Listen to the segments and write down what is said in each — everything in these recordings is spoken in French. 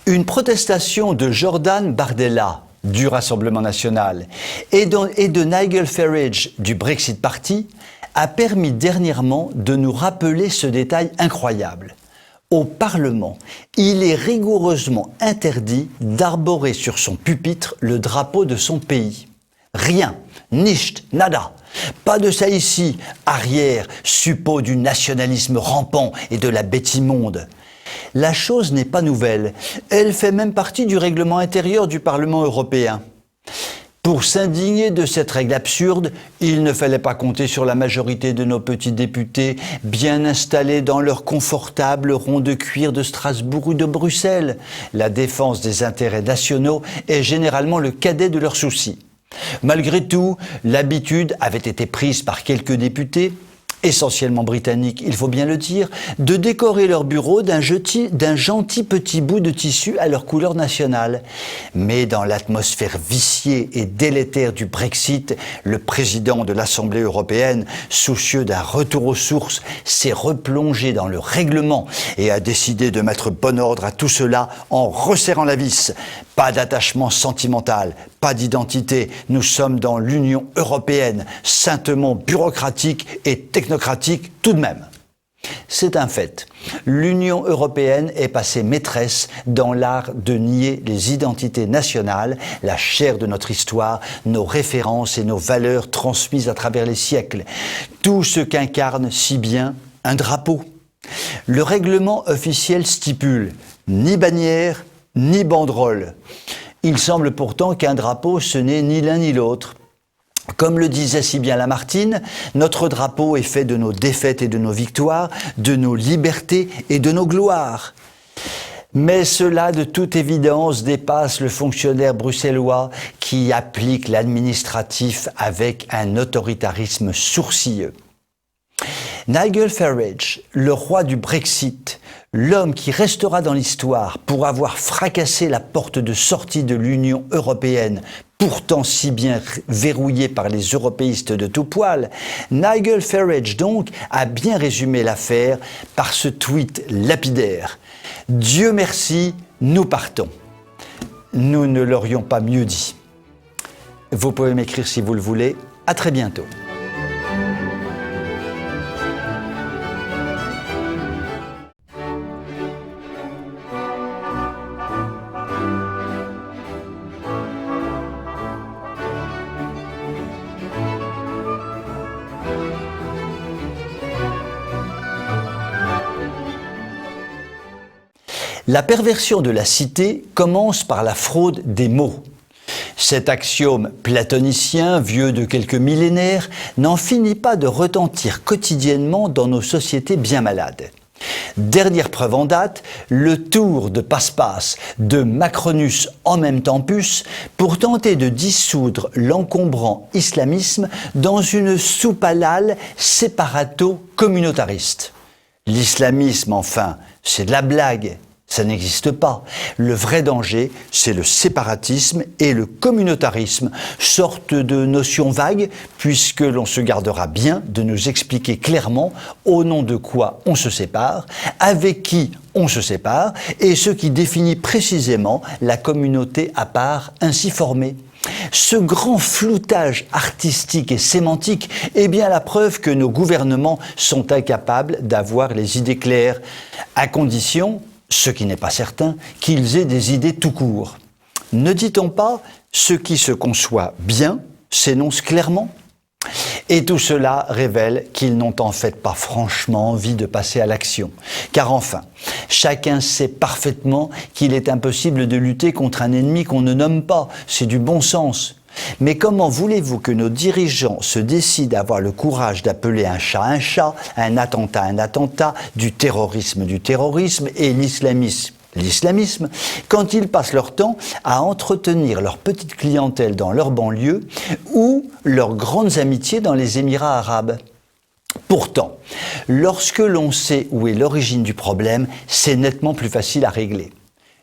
Une protestation de Jordan Bardella du Rassemblement national et de Nigel Farage du Brexit Party a permis dernièrement de nous rappeler ce détail incroyable. Au Parlement, il est rigoureusement interdit d'arborer sur son pupitre le drapeau de son pays. Rien, nicht, nada. Pas de ça ici, arrière, suppôt du nationalisme rampant et de la bête immonde. La chose n'est pas nouvelle, elle fait même partie du règlement intérieur du Parlement européen. Pour s'indigner de cette règle absurde, il ne fallait pas compter sur la majorité de nos petits députés, bien installés dans leur confortable rond de cuir de Strasbourg ou de Bruxelles. La défense des intérêts nationaux est généralement le cadet de leurs soucis. Malgré tout, l'habitude avait été prise par quelques députés, essentiellement britanniques, il faut bien le dire, de décorer leur bureau d'un gentil petit bout de tissu à leur couleur nationale. Mais dans l'atmosphère viciée et délétère du Brexit, le président de l'Assemblée européenne, soucieux d'un retour aux sources, s'est replongé dans le règlement et a décidé de mettre bon ordre à tout cela en resserrant la vis. Pas d'attachement sentimental, pas d'identité. Nous sommes dans l'Union européenne, saintement bureaucratique et technocratique tout de même. C'est un fait. L'Union européenne est passée maîtresse dans l'art de nier les identités nationales, la chair de notre histoire, nos références et nos valeurs transmises à travers les siècles. Tout ce qu'incarne si bien un drapeau. Le règlement officiel stipule ni bannière, ni banderole. Il semble pourtant qu'un drapeau, ce n'est ni l'un ni l'autre. Comme le disait si bien Lamartine, notre drapeau est fait de nos défaites et de nos victoires, de nos libertés et de nos gloires. Mais cela, de toute évidence, dépasse le fonctionnaire bruxellois qui applique l'administratif avec un autoritarisme sourcilleux. Nigel Farage, le roi du Brexit, l'homme qui restera dans l'histoire pour avoir fracassé la porte de sortie de l'Union européenne, pourtant si bien verrouillée par les européistes de tout poil, Nigel Farage donc a bien résumé l'affaire par ce tweet lapidaire. « Dieu merci, nous partons ». Nous ne l'aurions pas mieux dit. Vous pouvez m'écrire si vous le voulez. À très bientôt. La perversion de la cité commence par la fraude des mots. Cet axiome platonicien, vieux de quelques millénaires, n'en finit pas de retentir quotidiennement dans nos sociétés bien malades. Dernière preuve en date, le tour de passe-passe de Macronus en même temps puce pour tenter de dissoudre l'encombrant islamisme dans une soupe halal séparato-communautariste. L'islamisme, enfin, c'est de la blague. Ça n'existe pas. Le vrai danger, c'est le séparatisme et le communautarisme, sorte de notion vague, puisque l'on se gardera bien de nous expliquer clairement au nom de quoi on se sépare, avec qui on se sépare, et ce qui définit précisément la communauté à part ainsi formée. Ce grand floutage artistique et sémantique est bien la preuve que nos gouvernements sont incapables d'avoir les idées claires, à condition, ce qui n'est pas certain, qu'ils aient des idées tout court. Ne dit-on pas « ce qui se conçoit bien s'énonce clairement » ? Et tout cela révèle qu'ils n'ont en fait pas franchement envie de passer à l'action. Car enfin, chacun sait parfaitement qu'il est impossible de lutter contre un ennemi qu'on ne nomme pas. C'est du bon sens. Mais comment voulez-vous que nos dirigeants se décident à avoir le courage d'appeler un chat, un attentat, du terrorisme et l'islamisme, quand ils passent leur temps à entretenir leur petite clientèle dans leur banlieue ou leurs grandes amitiés dans les Émirats arabes? Pourtant, lorsque l'on sait où est l'origine du problème, c'est nettement plus facile à régler.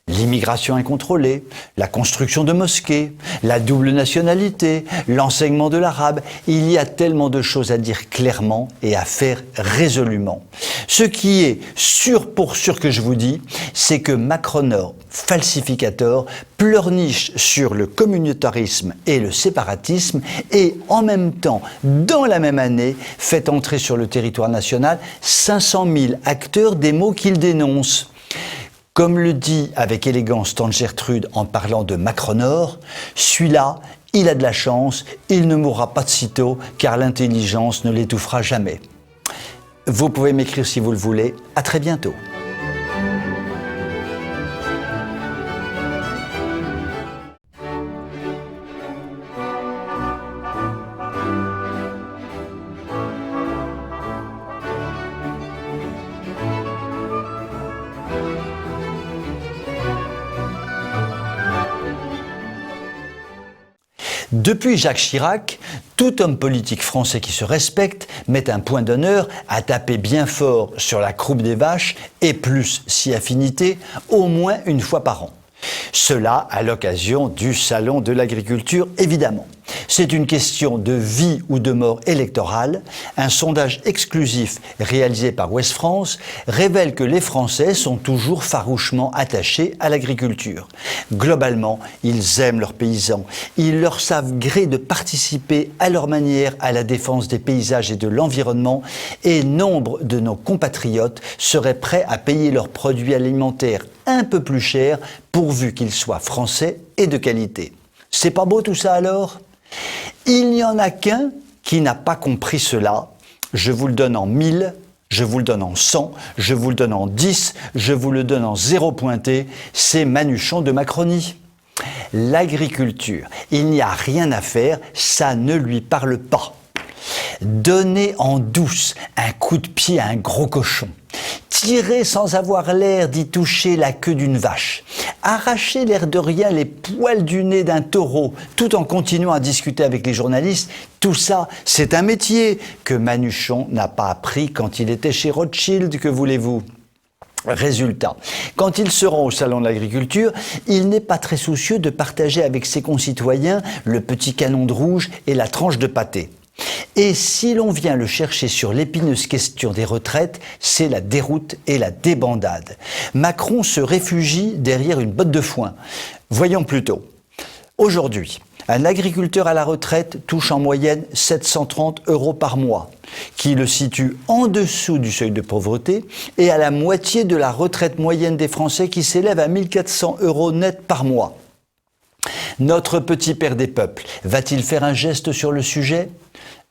L'immigration incontrôlée, la construction de mosquées, la double nationalité, l'enseignement de l'arabe. Il y a tellement de choses à dire clairement et à faire résolument. Ce qui est sûr pour sûr que je vous dis, c'est que Macronor, falsificateur, pleurniche sur le communautarisme et le séparatisme et en même temps, dans la même année, fait entrer sur le territoire national 500 000 acteurs des maux qu'il dénonce. Comme le dit avec élégance tante Gertrude en parlant de Macronor, celui-là, il a de la chance, il ne mourra pas de sitôt car l'intelligence ne l'étouffera jamais. Vous pouvez m'écrire si vous le voulez. À très bientôt. Depuis Jacques Chirac, tout homme politique français qui se respecte met un point d'honneur à taper bien fort sur la croupe des vaches et plus, si affinité, au moins une fois par an. Cela à l'occasion du Salon de l'agriculture, évidemment. C'est une question de vie ou de mort électorale. Un sondage exclusif réalisé par Ouest France révèle que les Français sont toujours farouchement attachés à l'agriculture. Globalement, ils aiment leurs paysans. Ils leur savent gré de participer à leur manière à la défense des paysages et de l'environnement et nombre de nos compatriotes seraient prêts à payer leurs produits alimentaires un peu plus cher pourvu qu'ils soient français et de qualité. C'est pas beau tout ça alors ? Il n'y en a qu'un qui n'a pas compris cela. Je vous le donne en 1000, je vous le donne en 100, je vous le donne en 10, je vous le donne en 0 pointé, c'est Manuchon de Macronie. L'agriculture, il n'y a rien à faire, ça ne lui parle pas. Donner en douce un coup de pied à un gros cochon, tirer sans avoir l'air d'y toucher la queue d'une vache, arracher l'air de rien les poils du nez d'un taureau, tout en continuant à discuter avec les journalistes, tout ça, c'est un métier que Manuchon n'a pas appris quand il était chez Rothschild, que voulez-vous ? Résultat, quand il se rend au Salon de l'agriculture, il n'est pas très soucieux de partager avec ses concitoyens le petit canon de rouge et la tranche de pâté. Et si l'on vient le chercher sur l'épineuse question des retraites, c'est la déroute et la débandade. Macron se réfugie derrière une botte de foin. Voyons plutôt. Aujourd'hui, un agriculteur à la retraite touche en moyenne 730 € par mois, qui le situe en dessous du seuil de pauvreté et à la moitié de la retraite moyenne des Français qui s'élève à 1400 € net par mois. Notre petit père des peuples va-t-il faire un geste sur le sujet ?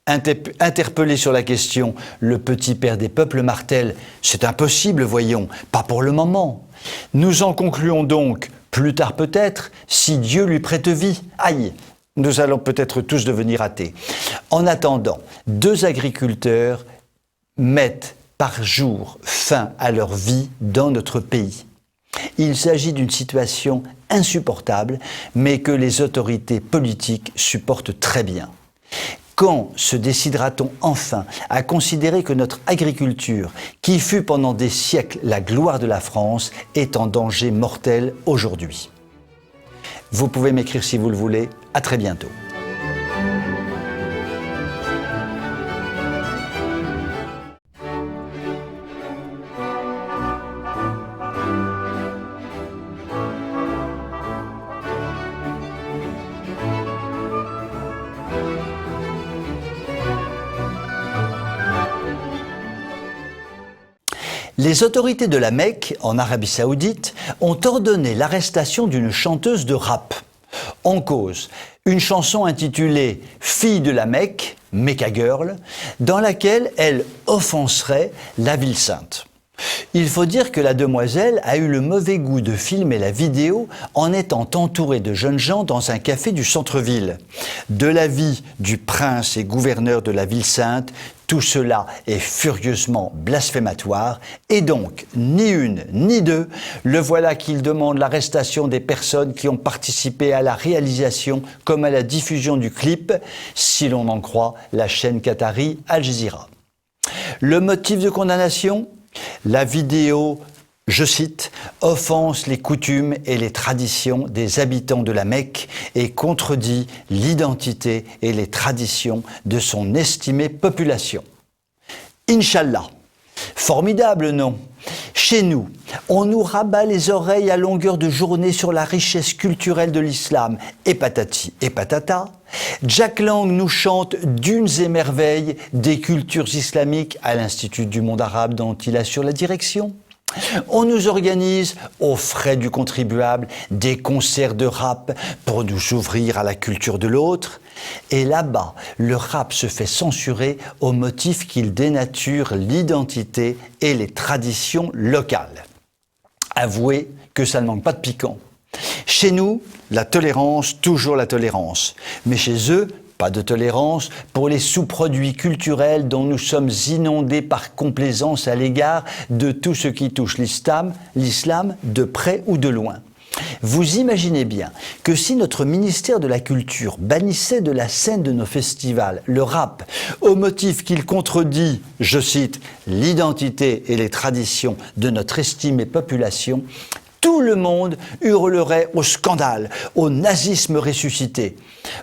Interpellé sur la question, le petit père des peuples martèle « C'est impossible, voyons, pas pour le moment ». Nous en concluons donc, plus tard peut-être, si Dieu lui prête vie. Aïe, nous allons peut-être tous devenir athées. En attendant, 2 agriculteurs mettent par jour fin à leur vie dans notre pays. Il s'agit d'une situation insupportable, mais que les autorités politiques supportent très bien. Quand se décidera-t-on enfin à considérer que notre agriculture, qui fut pendant des siècles la gloire de la France, est en danger mortel aujourd'hui ? Vous pouvez m'écrire si vous le voulez. À très bientôt. Les autorités de la Mecque, en Arabie Saoudite, ont ordonné l'arrestation d'une chanteuse de rap. En cause, une chanson intitulée « Fille de la Mecque », Mecca Girl, dans laquelle elle offenserait la ville sainte. Il faut dire que la demoiselle a eu le mauvais goût de filmer la vidéo en étant entourée de jeunes gens dans un café du centre-ville. De l'avis du prince et gouverneur de la ville sainte, tout cela est furieusement blasphématoire et donc, ni une ni deux, le voilà qu'il demande l'arrestation des personnes qui ont participé à la réalisation comme à la diffusion du clip, si l'on en croit la chaîne qatari Al Jazeera. Le motif de condamnation ? La vidéo je cite, « offense les coutumes et les traditions des habitants de la Mecque et contredit l'identité et les traditions de son estimée population. » Inch'Allah. Formidable, non? Chez nous, on nous rabat les oreilles à longueur de journée sur la richesse culturelle de l'islam. Et patati et patata, Jack Lang nous chante d'unes et merveilles des cultures islamiques à l'Institut du monde arabe dont il assure la direction. On nous organise, aux frais du contribuable, des concerts de rap pour nous ouvrir à la culture de l'autre. Et là-bas, le rap se fait censurer au motif qu'il dénature l'identité et les traditions locales. Avouez que ça ne manque pas de piquant. Chez nous, la tolérance, toujours la tolérance. Mais chez eux, pas de tolérance pour les sous-produits culturels dont nous sommes inondés par complaisance à l'égard de tout ce qui touche l'islam, de près ou de loin. Vous imaginez bien que si notre ministère de la Culture bannissait de la scène de nos festivals le rap au motif qu'il contredit, je cite, l'identité et les traditions de notre estimée population, tout le monde hurlerait au scandale, au nazisme ressuscité.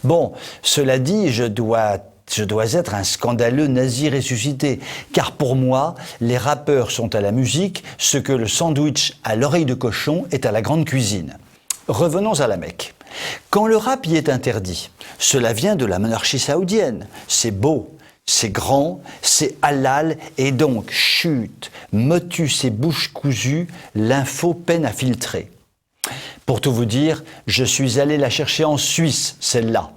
Bon, cela dit, je dois être un scandaleux nazi ressuscité, car pour moi, les rappeurs sont à la musique ce que le sandwich à l'oreille de cochon est à la grande cuisine. Revenons à la Mecque. Quand le rap y est interdit, cela vient de la monarchie saoudienne. C'est beau, c'est grand, c'est halal, et donc, chut, motus et bouche cousue, l'info peine à filtrer. Pour tout vous dire, je suis allé la chercher en Suisse, celle-là.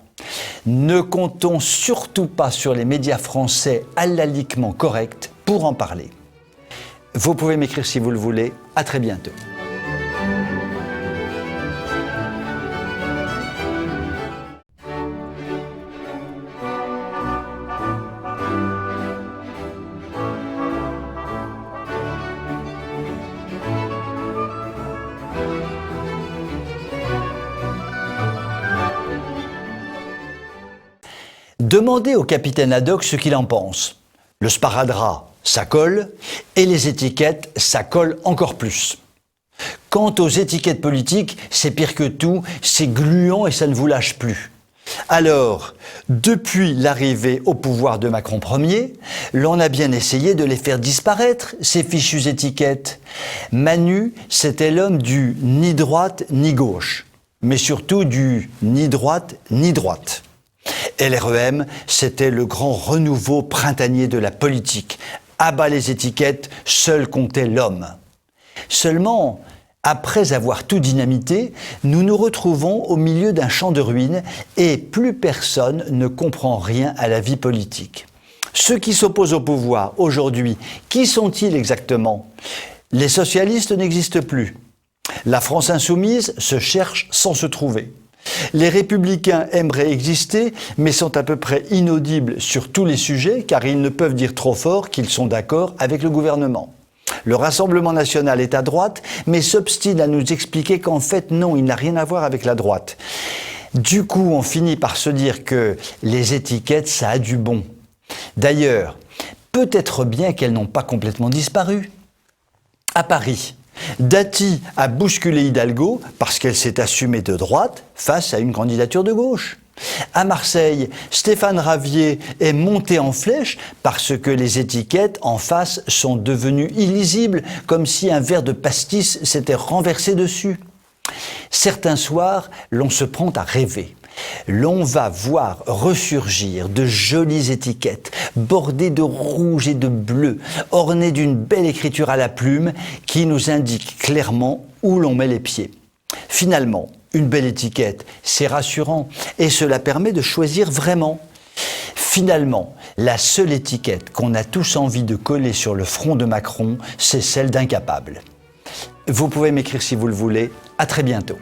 Ne comptons surtout pas sur les médias français halaliquement corrects pour en parler. Vous pouvez m'écrire si vous le voulez. À très bientôt. Demandez au capitaine Haddock ce qu'il en pense. Le sparadrap, ça colle, et les étiquettes, ça colle encore plus. Quant aux étiquettes politiques, c'est pire que tout, c'est gluant et ça ne vous lâche plus. Alors, depuis l'arrivée au pouvoir de Macron Ier, l'on a bien essayé de les faire disparaître, ces fichues étiquettes. Manu, c'était l'homme du ni droite ni gauche, mais surtout du ni droite ni droite. LREM, c'était le grand renouveau printanier de la politique. À bas les étiquettes, seul comptait l'homme. Seulement, après avoir tout dynamité, nous nous retrouvons au milieu d'un champ de ruines et plus personne ne comprend rien à la vie politique. Ceux qui s'opposent au pouvoir aujourd'hui, qui sont-ils exactement? Les socialistes n'existent plus. La France insoumise se cherche sans se trouver. Les républicains aimeraient exister, mais sont à peu près inaudibles sur tous les sujets, car ils ne peuvent dire trop fort qu'ils sont d'accord avec le gouvernement. Le Rassemblement national est à droite, mais s'obstine à nous expliquer qu'en fait, non, il n'a rien à voir avec la droite. Du coup, on finit par se dire que les étiquettes, ça a du bon. D'ailleurs, peut-être bien qu'elles n'ont pas complètement disparu. À Paris, Dati a bousculé Hidalgo parce qu'elle s'est assumée de droite face à une candidature de gauche. À Marseille, Stéphane Ravier est monté en flèche parce que les étiquettes en face sont devenues illisibles, comme si un verre de pastis s'était renversé dessus. Certains soirs, l'on se prend à rêver. L'on va voir ressurgir de jolies étiquettes, bordées de rouge et de bleu, ornées d'une belle écriture à la plume qui nous indique clairement où l'on met les pieds. Finalement, une belle étiquette, c'est rassurant et cela permet de choisir vraiment. Finalement, la seule étiquette qu'on a tous envie de coller sur le front de Macron, c'est celle d'incapable. Vous pouvez m'écrire si vous le voulez. À très bientôt.